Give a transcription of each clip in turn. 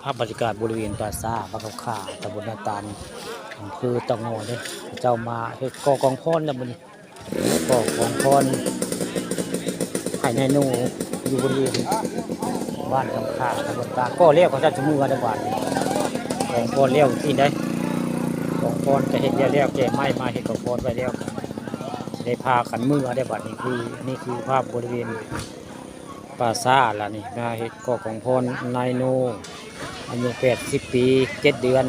ภาพบรรยากาศบริเวณปราสาทบ้านเขาขาตำบลนาตาลอำเภอตะงอเนี่ยเจ้ามาเฮ็ดก่อกองพรแล้วมันก่อกองพรให้ในหนูอยู่บริเวณบ้านเขาขาตำบลตาลก็เรียกเขาจะมือกันบ้านกองพรเรียกที่ไหนกองพรจะเห็นเรียกแก่ไม้มาเห็นกองพรไปเรียกได้พากันมือได้บัดนี่คือภาพบริเวณปราสาทล่ะนี่มาเฮ็ดก่อกองพรนายโนอายุ80 ปี7 เดือน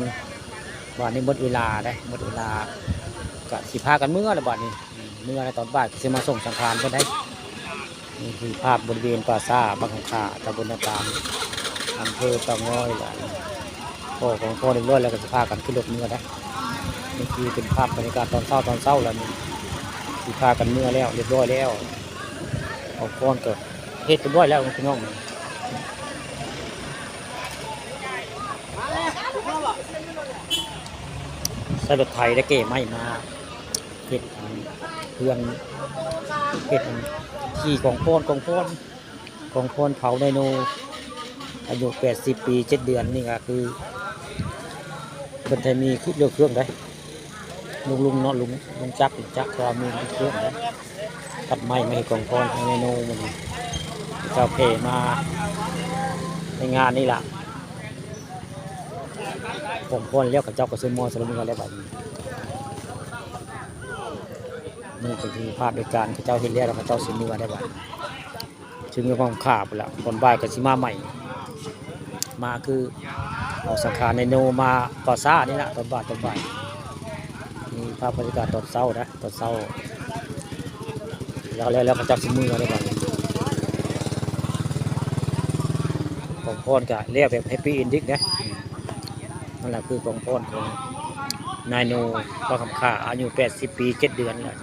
วันนี้หมดเวลาได้หมดเวลากะสิพากันเมื่อละบัดนี้เมื่อในตอนบ่ายสิมาส่งสังขารเพิ่นได้นี่คือภาพบริเวณปราสาทบ้านของข้าตำบลนาตาลอำเภอเตางอยล่ะพ่อของพ่อเรียบร้อยแล้วก็สิพากันขึ้นรถเมื่อได้นี่คือเป็นภาพบรรยากาศตอนเช้าแล้วนี่สิพากันเมื่อแล้วเรียบร้อยแล้วเอาก้อนเกิดเฮ็ดเรียบร้อยแล้วพี่น้องใส่รถไถได้เก๋ไม่มาเห็ดเพื่อนเห็ดขี่ของโพนเผาไดโนอายุ80 ปี7 เดือนนี่ก็คือเป็นไทยมีคิดเรื่องเครื่องได้ลุงเนาะลุงจักความมีเครื่องได้ตัดไม้ไม่ให้กองพรไดโนมันเจ้าเพมาในงานนี่ล่ะผมพ่นเลี้ยวกับเจ้ากระสุนมอสลุมกันแล้วแบบนี้นี่คือภาพในการเจ้าเห็นเลี้ยวกับเจ้าสิมือได้แบบซึ่งมีความขาดไปแล้วตอนบ่ายกับชิมาใหม่มาคือเอาสังขารในโนมาต่อซ่านี่แหละตอนบ่ายนี่ภาพบรรยากาศตอนเช้านะตอนเช้าแล้วกับเจ้าสิมือได้แบบผมพ่นกับเลี้ยวแบบแฮปปี้อินดิ้งนะนั่นแหละคือกองพรของนายโนก็คำค่าอายุ80 ปี 7 เดือนแหละ